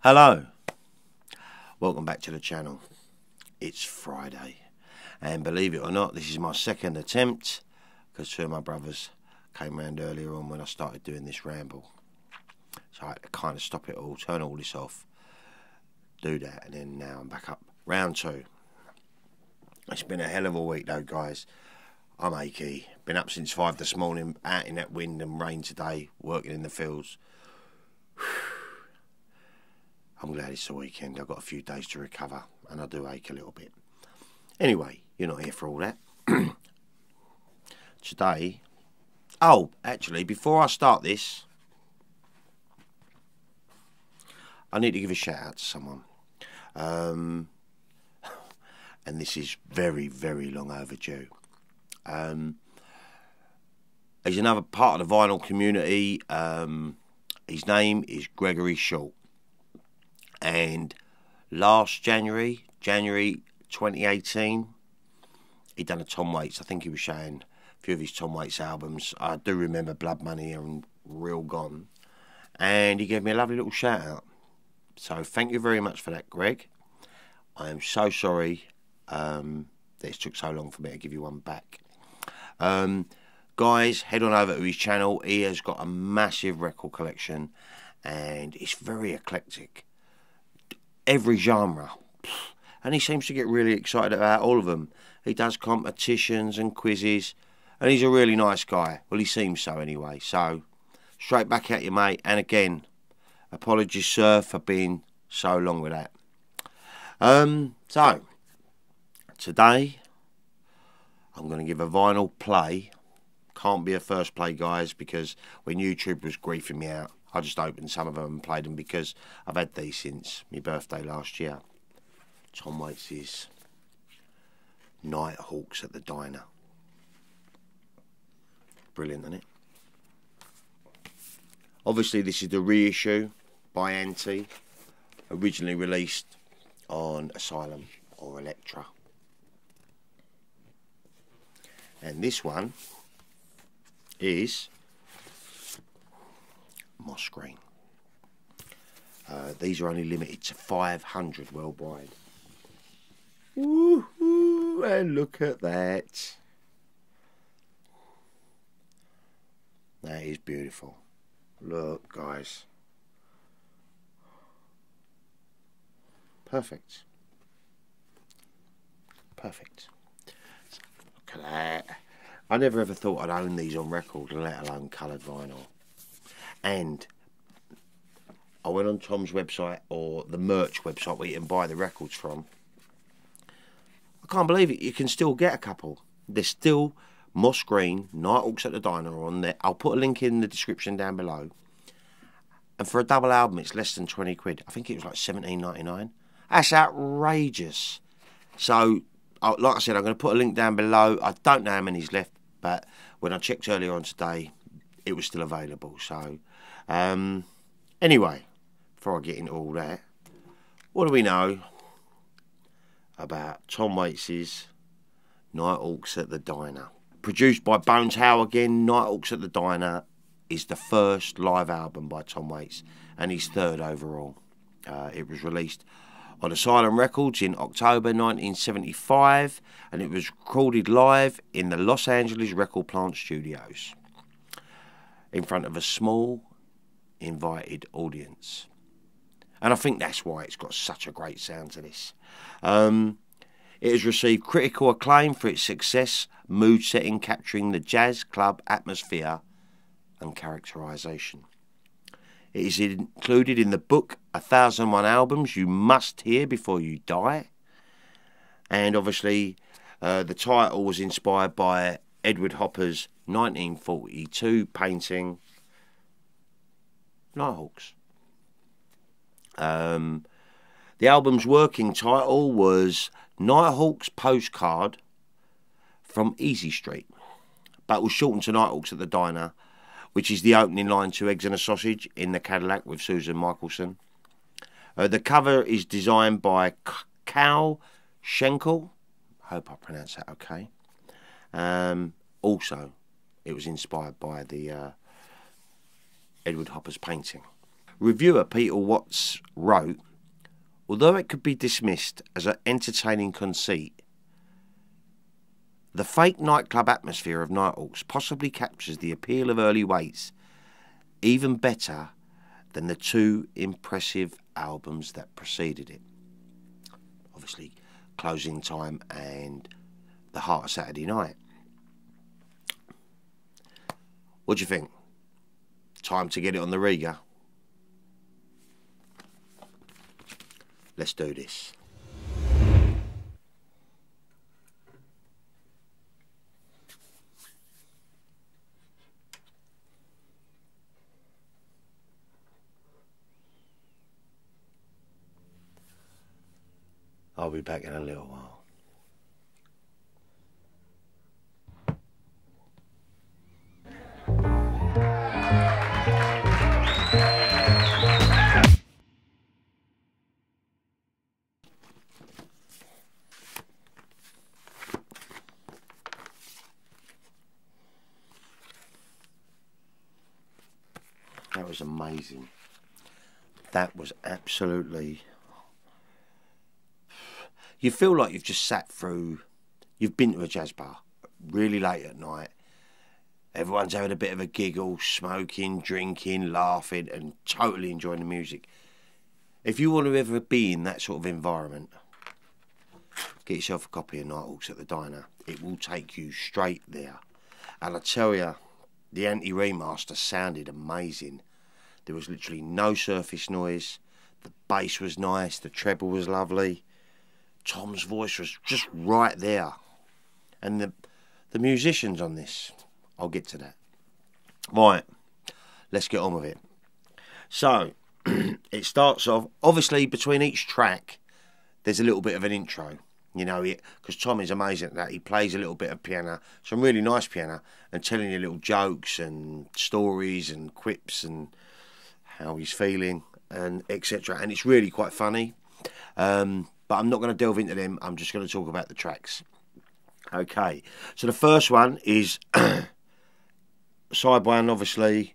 Hello, welcome back to the channel. It's Friday, and believe it or not, this is my second attempt because two of my brothers came round earlier on when I started doing this ramble, so I had to kind of stop it all, turn all this off, do that, and then now I'm back up. Round two. It's been a hell of a week though, guys. I'm achy. Been up since 5 this morning, out in that wind and rain today, working in the fields. I'm glad it's the weekend. I've got a few days to recover, and I do ache a little bit. Anyway, you're not here for all that. Today, actually, before I start this, I need to give a shout out to someone. And this is very, very long overdue. He's another part of the vinyl community. His name is Gregory. And last January 2018, he'd done a Tom Waits. I think he was showing a few of his Tom Waits albums. I do remember Blood Money and Real Gone. And he gave me a lovely little shout out. So thank you very much for that, Greg. I am so sorry that it took so long for me to give you one back. Guys, head on over to his channel. He has got a massive record collection, and it's very eclectic. Every genre, and he seems to get really excited about all of them. He does competitions and quizzes, and he's a really nice guy. Well, he seems so anyway. So straight back at you, mate. And again, apologies, sir, for being so long with that. So today I'm going to give a vinyl play. Can't be a first play, guys, because when YouTube was griefing me out, I just opened some of them and played them because I've had these since my birthday last year. Tom Waits' Nighthawks at the Diner. Brilliant, isn't it? Obviously, this is the reissue by Anti, originally released on Asylum or Elektra. And this one is moss green. These are only limited to 500 worldwide. Woohoo! And look at that. That is beautiful. Look, guys. Perfect. Perfect. Look at that. I never ever thought I'd own these on record, let alone coloured vinyl. And I went on Tom's website, or the merch website where you can buy the records from. I can't believe it. You can still get a couple. There's still moss green Nighthawks at the Diner on there. I'll put a link in the description down below. And for a double album, it's less than 20 quid. I think it was like $17.99. That's outrageous. So, like I said, I'm going to put a link down below. I don't know how many's left, but when I checked earlier on today, it was still available. So, anyway, before I get into all that, what do we know about Tom Waits' Nighthawks at the Diner? Produced by Bones Howe again, Nighthawks at the Diner is the first live album by Tom Waits and his third overall. It was released on Asylum Records in October 1975, and it was recorded live in the Los Angeles Record Plant Studios in front of a small invited audience. And I think that's why it's got such a great sound to this. It has received critical acclaim for its success, mood setting, capturing the jazz club atmosphere and characterisation. It is included in the book 1001 Albums You Must Hear Before You Die. And obviously the title was inspired by Edward Hopper's 1942 painting Nighthawks. The album's working title was Nighthawks Postcard from Easy Street, but was shortened to Nighthawks at the Diner, which is the opening line to Eggs and a Sausage in the Cadillac with Susan Michelson. The cover is designed by Cal Schenkel. I hope I pronounced that okay. Also, it was inspired by the Edward Hopper's painting. Reviewer Peter Watts wrote, although it could be dismissed as an entertaining conceit, the fake nightclub atmosphere of Nighthawks possibly captures the appeal of early Waits even better than the two impressive albums that preceded it. Obviously, Closing Time and The Heart of Saturday Night. What do you think? Time to get it on the Riga? Let's do this. I'll be back in a little while. That was amazing. That was absolutely... You feel like you've just sat through... You've been to a jazz bar really late at night. Everyone's having a bit of a giggle, smoking, drinking, laughing, and totally enjoying the music. If you want to ever be in that sort of environment, get yourself a copy of Nighthawks at the Diner. It will take you straight there. And I tell you, the anti-remaster sounded amazing. There was literally no surface noise. The bass was nice. The treble was lovely. Tom's voice was just right there. And the musicians on this, I'll get to that. Right, let's get on with it. So, it starts off, obviously between each track, there's a little bit of an intro. You know, because Tom is amazing at that. He plays a little bit of piano, some really nice piano, and telling you little jokes and stories and quips and how he's feeling and etc. And it's really quite funny. But I'm not going to delve into them. I'm just going to talk about the tracks. Okay, so the first one is side one, obviously,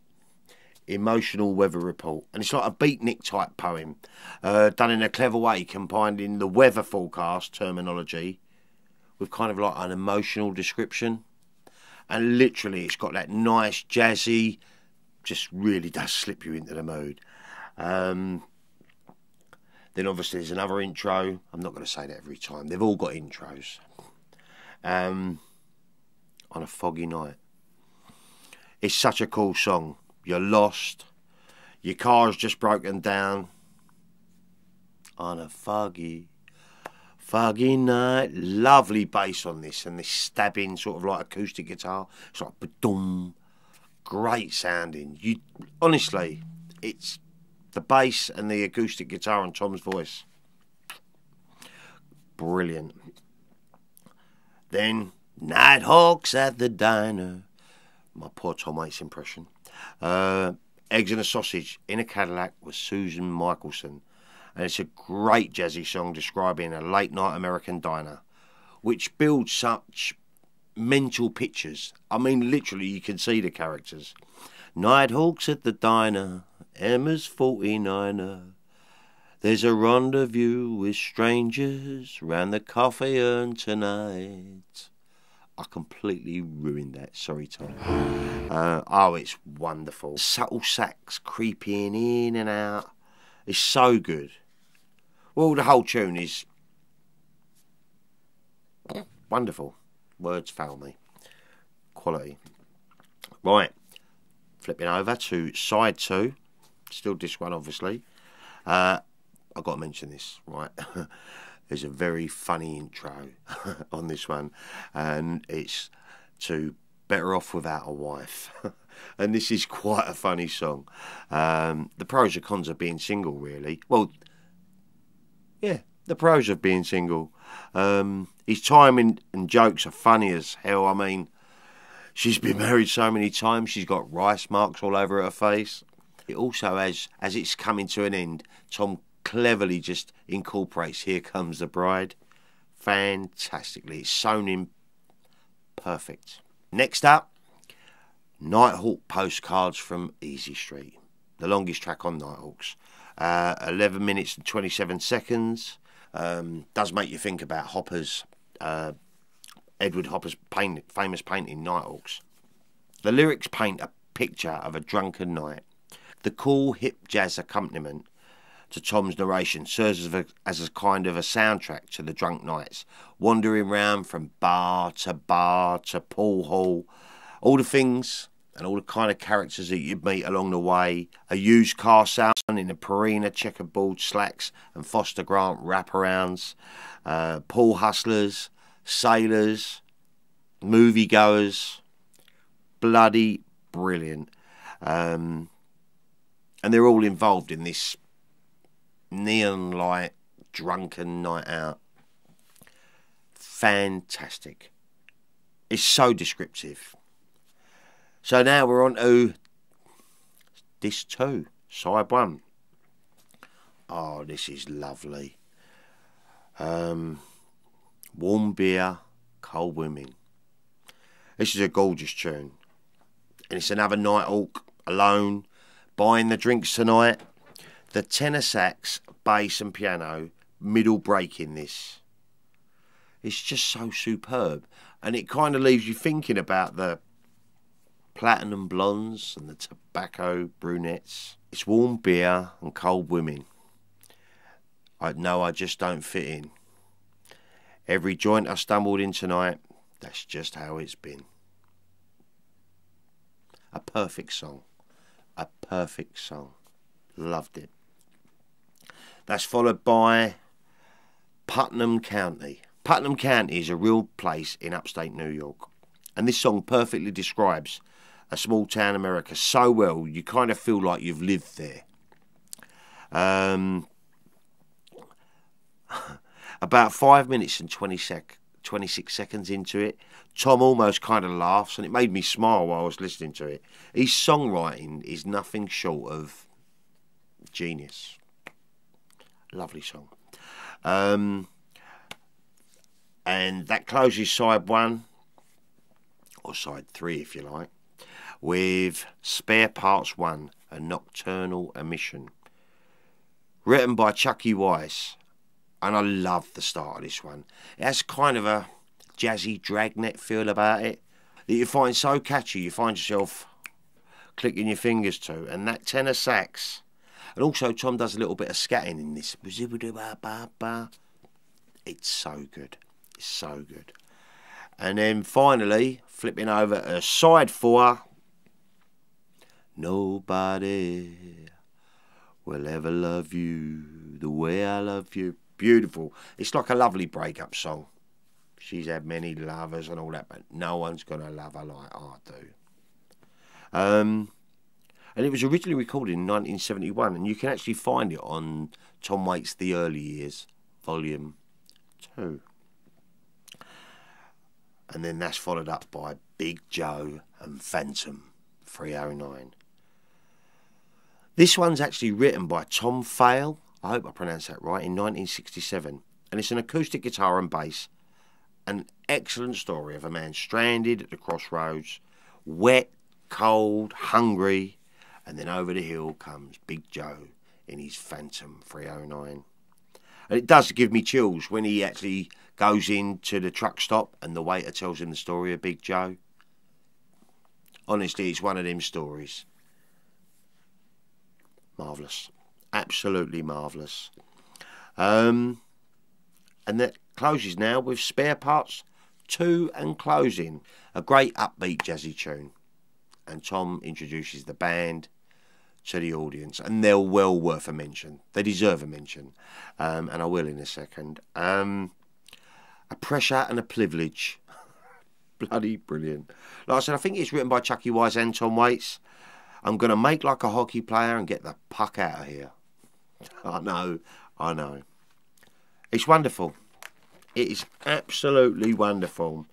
Emotional Weather Report. And it's like a beatnik type poem, done in a clever way, combining the weather forecast terminology with kind of like an emotional description. And literally, it's got that nice, jazzy, just really does slip you into the mood. Then obviously there's another intro. I'm not going to say that every time. They've all got intros. On a foggy night. It's such a cool song. You're lost. Your car's just broken down. On a foggy night. Lovely bass on this. And this stabbing sort of like acoustic guitar. It's like ba-dum. Great sounding. Honestly, it's... the bass and the acoustic guitar and Tom's voice. Brilliant. Then, Nighthawks at the Diner. My poor Tom Waits impression. Eggs and a Sausage in a Cadillac with Susan Michelson. And it's a great jazzy song describing a late night American diner, which builds such mental pictures. I mean, literally, you can see the characters. Nighthawks at the Diner. Emma's 49er. There's a rendezvous with strangers round the coffee urn tonight. I completely ruined that. Sorry, Tom. Oh, it's wonderful. Subtle sax creeping in and out. It's so good. Well, the whole tune is wonderful. Words fail me. Quality. Right. Flipping over to side two. Still disc one, obviously. I've got to mention this, right? There's a very funny intro on this one, and it's to Better Off Without a Wife. And this is quite a funny song. The pros and cons of being single, really. Well, yeah, the pros of being single. His timing and jokes are funny as hell. I mean, she's been married so many times, she's got rice marks all over her face. It also, as it's coming to an end, Tom cleverly just incorporates Here Comes the Bride. Fantastically. It's sewn in perfect. Next up, Nighthawk Postcards from Easy Street. the longest track on Nighthawks. 11 minutes and 27 seconds. Does make you think about Hopper's, Edward Hopper's famous painting, Nighthawks. The lyrics paint a picture of a drunken night. The cool, hip jazz accompaniment to Tom's narration serves as a kind of a soundtrack to the drunk nights, wandering round from bar to pool hall, all the things and all the kind of characters that you'd meet along the way. A used car salesman in a Purina checkerboard slacks and Foster Grant wraparounds, pool hustlers, sailors, moviegoers. Bloody brilliant. And they're all involved in this neon light drunken night out. Fantastic. It's so descriptive. So now we're on to disc 2, side 1. Oh, this is lovely. Warm beer, cold women. This is a gorgeous tune. And it's another Nighthawk, alone, buying the drinks tonight. The tenor sax, bass and piano, middle break in this. It's just so superb. And it kind of leaves you thinking about the platinum blondes and the tobacco brunettes. It's warm beer and cold women. I know I just don't fit in. Every joint I stumbled in tonight, that's just how it's been. A perfect song. A perfect song. Loved it. That's followed by Putnam County. Putnam County is a real place in upstate New York. And this song perfectly describes a small town America so well, you kind of feel like you've lived there. About 5 minutes and 26 seconds into it, Tom almost kind of laughs, and it made me smile while I was listening to it. His songwriting is nothing short of genius. Lovely song. And that closes side 1, or side 3 if you like, with Spare Parts 1, A Nocturnal Emission. Written by Chucky Weiss. And I love the start of this one. It has kind of a jazzy dragnet feel about it that you find so catchy, you find yourself clicking your fingers to. And that tenor sax. And also Tom does a little bit of scatting in this. It's so good. It's so good. And then finally, flipping over to side 4. Nobody will ever love you the way I love you. Beautiful. It's like a lovely breakup song. She's had many lovers and all that, but no one's going to love her like I do. And it was originally recorded in 1971, and you can actually find it on Tom Waits' The Early Years, Volume 2. And then that's followed up by Big Joe and Phantom 309. This one's actually written by Tom Fail, I hope I pronounced that right, in 1967. And it's an acoustic guitar and bass. An excellent story of a man stranded at the crossroads, wet, cold, hungry, and then over the hill comes Big Joe in his Phantom 309. And it does give me chills when he actually goes into the truck stop and the waiter tells him the story of Big Joe. Honestly, it's one of them stories. Marvellous. Absolutely marvellous. And that closes now with Spare Parts 2 and Closing. A great upbeat jazzy tune. And Tom introduces the band to the audience. And they're well worth a mention. They deserve a mention. And I will in a second. A pressure and a privilege. Bloody brilliant. Like I said, I think it's written by Chucky Weiss and Tom Waits. I'm going to make like a hockey player and get the puck out of here. I know. It's wonderful. It is absolutely wonderful.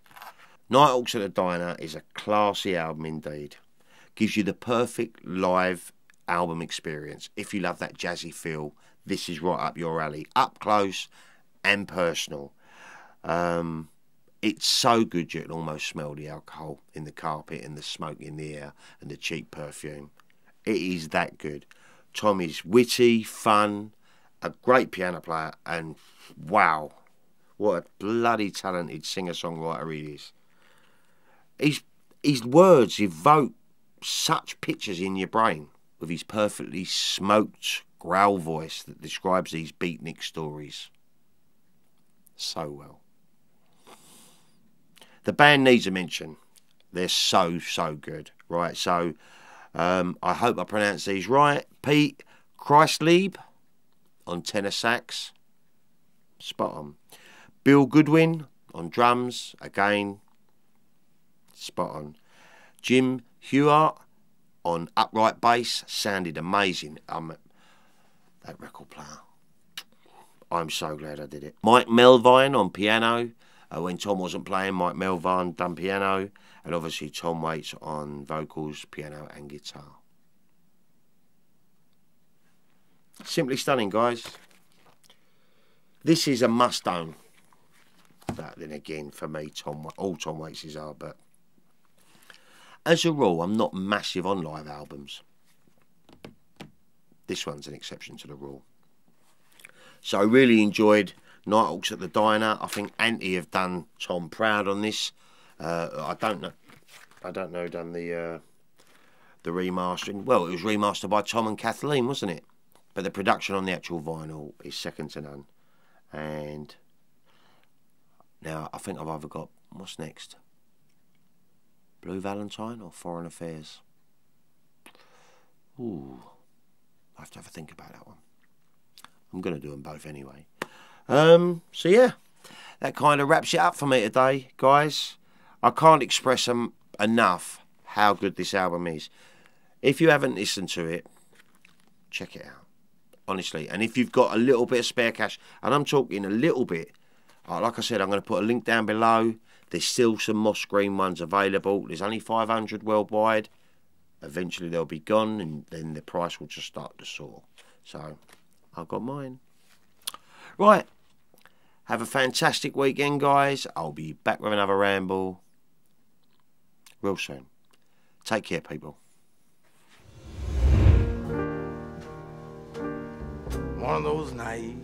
Nighthawks at the Diner is a classy album indeed. Gives you the perfect live album experience. If you love that jazzy feel, this is right up your alley. Up close and personal. It's so good you can almost smell the alcohol in the carpet and the smoke in the air and the cheap perfume. It is that good. Tom is witty, fun, a great piano player, and wow, what a bloody talented singer-songwriter he is. His words evoke such pictures in your brain with his perfectly smoked growl voice that describes these beatnik stories so well. The band needs a mention. They're so good. Right, so I hope I pronounced these right. Pete Kreislieb on tenor sax. Spot on. Bill Goodwin on drums. Again, spot on. Jim Huart on upright bass. Sounded amazing. That record player. I'm so glad I did it. Mike Melvine on piano. When Tom wasn't playing, Mike Melvine done piano. And obviously Tom Waits on vocals, piano and guitar. Simply stunning, guys. This is a must-own. But then again, for me, all Tom Waits' are. But as a rule, I'm not massive on live albums. This one's an exception to the rule. So I really enjoyed Nighthawks at the Diner. I think Anti have done Tom proud on this. I don't know who done the remastering. Well, it was remastered by Tom and Kathleen, wasn't it? But the production on the actual vinyl is second to none. And now I think I've either got, what's next? Blue Valentine or Foreign Affairs? Ooh, I have to have a think about that one. I'm going to do them both anyway. So yeah, that kind of wraps it up for me today, guys. I can't express enough how good this album is. If you haven't listened to it, check it out, honestly. And if you've got a little bit of spare cash, and I'm talking a little bit, like I said, I'm going to put a link down below. There's still some moss green ones available. There's only 500 worldwide. Eventually they'll be gone, and then the price will just start to soar. So I've got mine. Right. Have a fantastic weekend, guys. I'll be back with another ramble real soon. Take care, people. One of those nights